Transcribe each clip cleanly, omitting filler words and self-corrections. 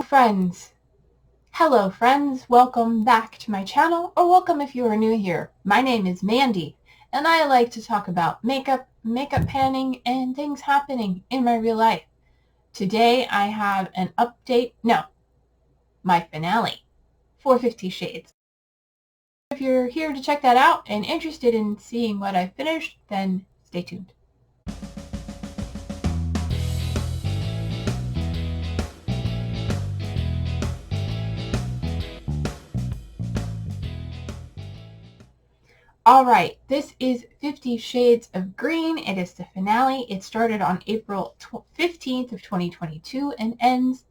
friends. Hello friends, welcome back to my channel, or welcome if you are new here. My name is Mandy, and I like to talk about makeup panning, and things happening in my real life. Today I have an update, my finale for 50 Shades. If you're here to check that out and interested in seeing what I finished, then stay tuned. Alright, this is 50 Shades of Green. It is the finale. It started on April 15th of 2022 and ends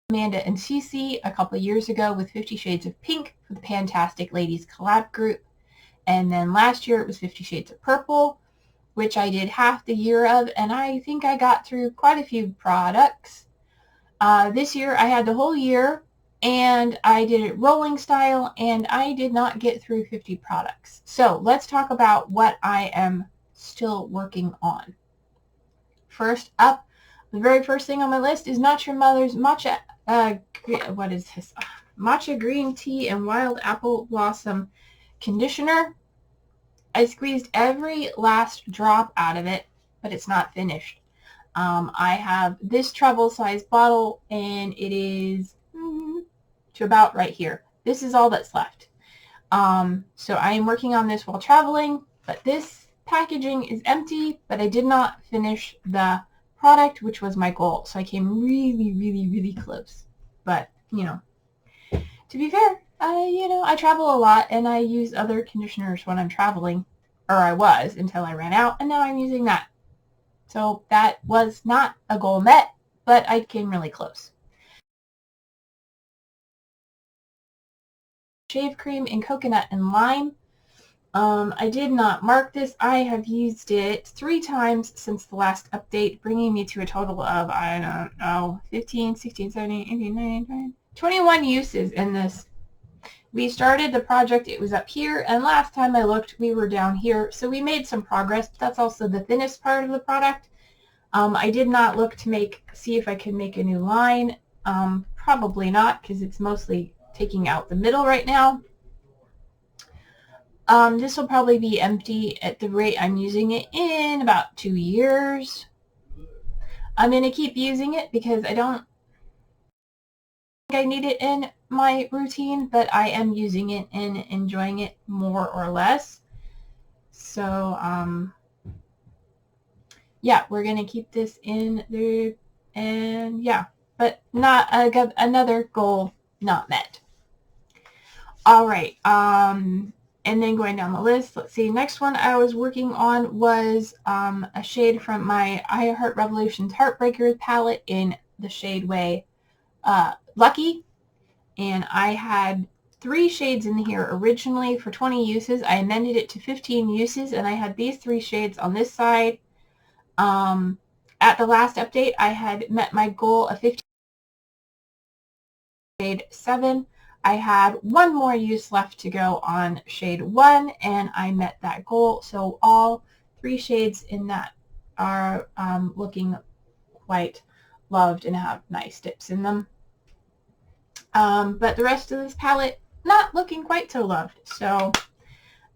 Amanda and Cece a couple of years ago with 50 Shades of Pink for the Fantastic Ladies collab group. And then last year it was 50 Shades of Purple, which I did half the year of, and I think I got through quite a few products. This year I had the whole year, and I did it rolling style, and I did not get through 50 products. So let's talk about what I am still working on. First up, the very first thing on my list is Not Your Mother's Matcha, Matcha Green Tea and Wild Apple Blossom Conditioner. I squeezed every last drop out of it, but it's not finished. I have this travel size bottle, and it is to about right here. This is all that's left. So I am working on this while traveling, but this packaging is empty, but I did not finish the product, which was my goal. So I came really close. But, to be fair, I travel a lot, and I use other conditioners when I'm traveling, or I was until I ran out, and now I'm using that. So that was not a goal met, but I came really close. Shave cream in coconut and lime. I did not mark this. I have used it 3 times since the last update, bringing me to a total of, 15, 16, 17, 18, 19, 20, 21 uses in this. We started the project, it was up here, and last time I looked, we were down here, so we made some progress. That's also the thinnest part of the product. I did not look to see if I could make a new line. Probably not, because it's mostly taking out the middle right now. This will probably be empty at the rate I'm using it in about 2 years. I'm going to keep using it because I don't think I need it in my routine, but I am using it and enjoying it more or less. So, yeah, we're going to keep this in there, and yeah, but not another goal not met. All right, and then going down the list, let's see, next one I was working on was a shade from my I Heart Revolution's Heartbreakers palette in the shade Way Lucky, and I had 3 shades in here originally for 20 uses. I amended it to 15 uses, and I had these 3 shades on this side. At the last update, I had met my goal of 15 shade 7. I had 1 more use left to go on shade 1, and I met that goal. So all 3 shades in that are looking quite loved and have nice dips in them. But the rest of this palette, not looking quite so loved. So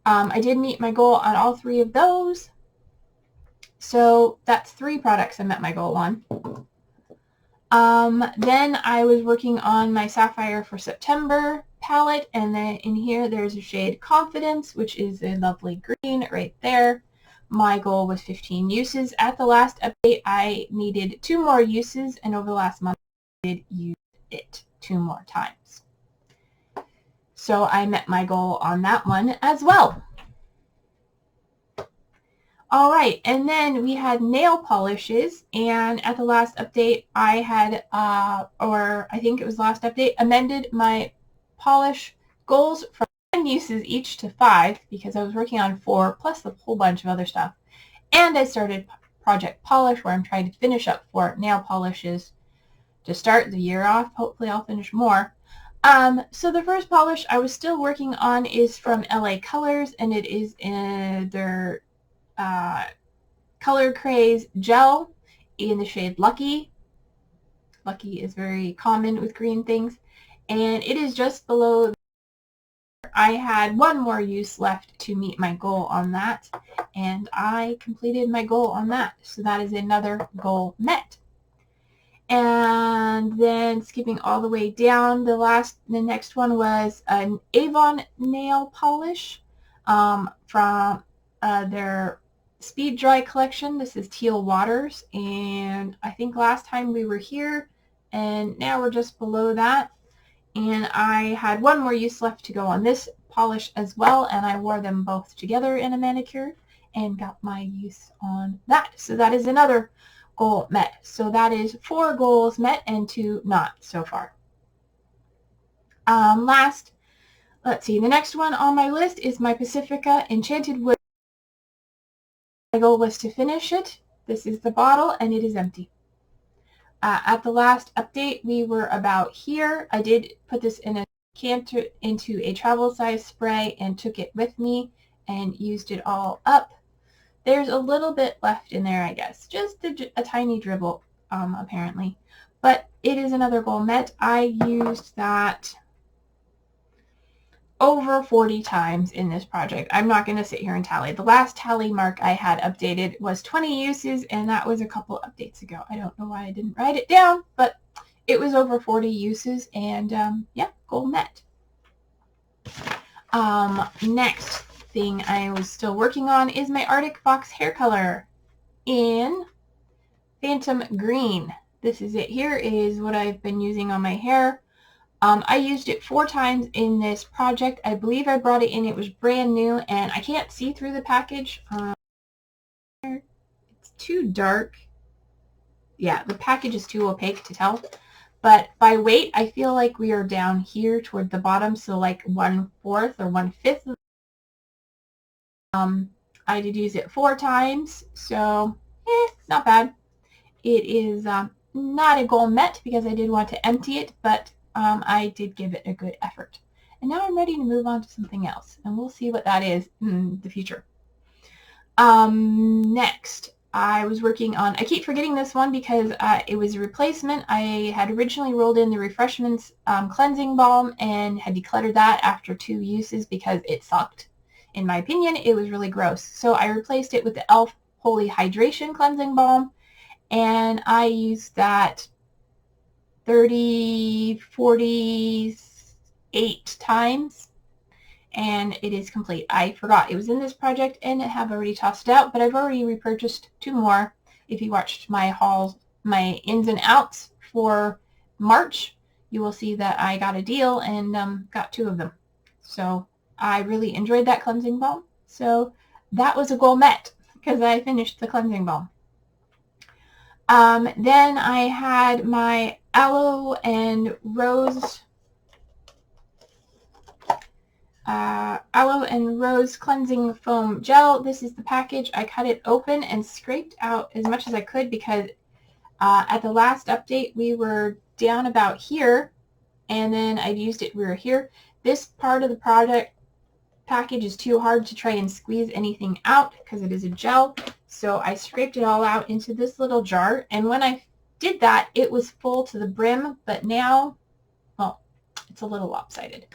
I did meet my goal on all 3 of those. So that's 3 products I met my goal on. Then I was working on my Sapphire for September palette, and then in here there's a shade Confidence, which is a lovely green right there. My goal was 15 uses. At the last update, I needed 2 more uses, and over the last month I did use it 2 more times. So I met my goal on that one as well. All right, and then we had nail polishes, and at the last update, I had, or I think it was last update, amended my polish goals from 10 uses each to 5, because I was working on 4, plus a whole bunch of other stuff. And I started Project Polish, where I'm trying to finish up 4 nail polishes to start the year off. Hopefully I'll finish more. So the first polish I was still working on is from LA Colors, and it is in their Color Craze gel in the shade Lucky. Lucky is very common with green things, and it is just below. I had one more use left to meet my goal on that, and I completed my goal on that. So that is another goal met. And then skipping all the way down, the next one was an Avon nail polish from their Speed Dry collection. This is Teal Waters, and I think last time we were here, and now we're just below that. And I had one more use left to go on this polish as well, and I wore them both together in a manicure and got my use on that. So that is another goal met. So that is 4 goals met and 2 not so far. Let's see, the next one on my list is my Pacifica Enchanted Wood. My goal was to finish it. This is the bottle, and it is empty. At the last update, we were about here. I did put this in a canter into a travel size spray and took it with me and used it all up. There's a little bit left in there, I guess. Just a tiny dribble, apparently. But it is another goal met. I used that over 40 times in this project. I'm not going to sit here and tally. The last tally mark I had updated was 20 uses, and that was a couple updates ago. I don't know why I didn't write it down, but it was over 40 uses, and yeah, goal met. Next thing I was still working on is my Arctic Fox hair color in Phantom Green. This is it here. It is what I've been using on my hair. I used it 4 times in this project. I believe I brought it in. It was brand new, and I can't see through the package. It's too dark. Yeah, the package is too opaque to tell. But by weight, I feel like we are down here toward the bottom, so like 1/4 or 1/5. I did use it 4 times, so not bad. It is not a goal met because I did want to empty it, but I did give it a good effort. And now I'm ready to move on to something else, and we'll see what that is in the future. Next, I was working on, I keep forgetting this one because it was a replacement. I had originally rolled in the Refreshments cleansing balm and had decluttered that after 2 uses because it sucked. In my opinion, it was really gross. So I replaced it with the e.l.f. Holy Hydration cleansing balm, and I used that 30, 48 times, and it is complete. I forgot it was in this project and I have already tossed it out, but I've already repurchased 2 more. If you watched my hauls, my ins and outs for March, you will see that I got a deal and got 2 of them. So I really enjoyed that cleansing balm. So that was a goal met because I finished the cleansing balm. Then I had my aloe and rose cleansing foam gel. This is the package. I cut it open and scraped out as much as I could because at the last update we were down about here, and then I used it, we were here. This part of the product package is too hard to try and squeeze anything out because it is a gel. So I scraped it all out into this little jar, and when I did that, it was full to the brim, but now, well, it's a little lopsided.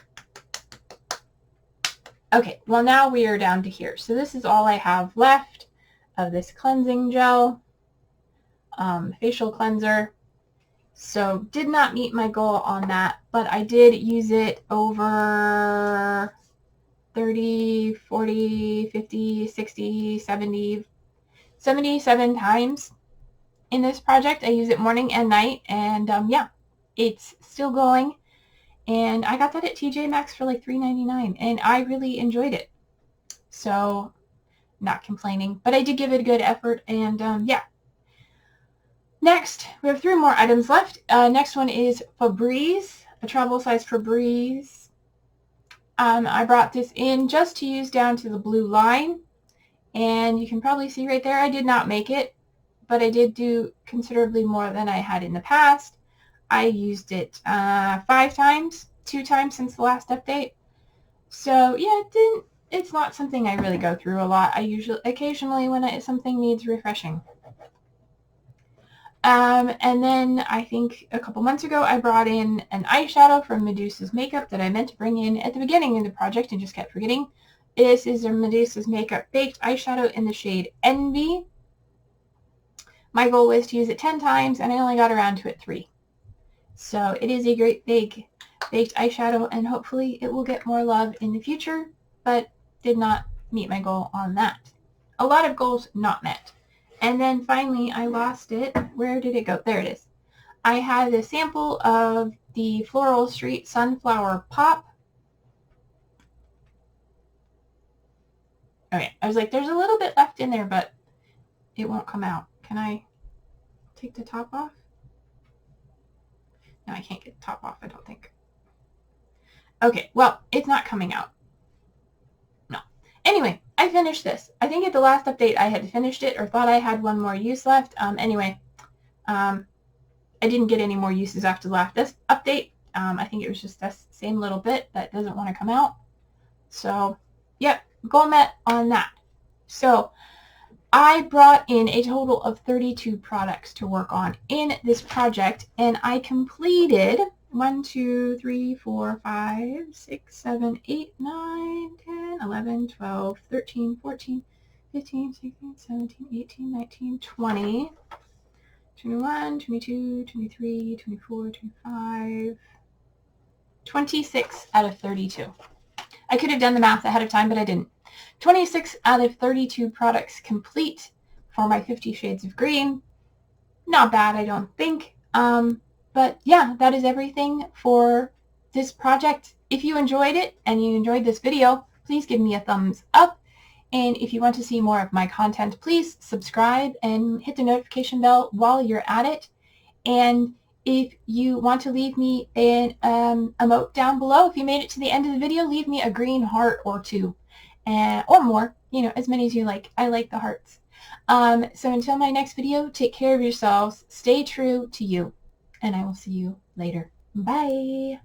Okay, well now we are down to here. So this is all I have left of this cleansing gel, facial cleanser. So did not meet my goal on that, but I did use it over 30, 40, 50, 60, 70, 77 times in this project. I use it morning and night, and yeah, it's still going. And I got that at TJ Maxx for like $3.99, and I really enjoyed it. So not complaining, but I did give it a good effort, and yeah. Next, we have 3 more items left. Next one is Febreze, a travel size Febreze. I brought this in just to use down to the blue line, and you can probably see right there I did not make it, but I did do considerably more than I had in the past. I used it 5 times, 2 times since the last update. So yeah, it's not something I really go through a lot. I occasionally when something needs refreshing. And then I think a couple months ago I brought in an eyeshadow from Medusa's Makeup that I meant to bring in at the beginning of the project and just kept forgetting. This is a Medusa's Makeup baked eyeshadow in the shade Envy. My goal was to use it 10 times and I only got around to it 3. So it is a great big baked eyeshadow and hopefully it will get more love in the future, but did not meet my goal on that. A lot of goals not met. And then finally I lost it. Where did it go? There it is. I had a sample of the Floral Street Sunflower Pop. Okay, I was like, there's a little bit left in there, but it won't come out. Can I take the top off? No, I can't get the top off, I don't think. Okay, well, it's not coming out. No. Anyway, I finished this. I think at the last update I had finished it or thought I had one more use left. Anyway, I didn't get any more uses after the last update. I think it was just this same little bit that doesn't want to come out. So, yep, goal met on that. So, I brought in a total of 32 products to work on in this project, and I completed 1, 2, 3, 4, 5, 6, 7, 8, 9, 10, 11, 12, 13, 14, 15, 16, 17, 18, 19, 20, 21, 22, 23, 24, 25, 26 out of 32. I could have done the math ahead of time, but I didn't. 26 out of 32 products complete for my 50 Shades of Green. Not bad, I don't think. But yeah, that is everything for this project. If you enjoyed it and you enjoyed this video, please give me a thumbs up. And if you want to see more of my content, please subscribe and hit the notification bell while you're at it. And if you want to leave me an emote down below, if you made it to the end of the video, leave me a green heart or 2. Or more, as many as you like. I like the hearts. So until my next video, take care of yourselves, stay true to you, and I will see you later. Bye!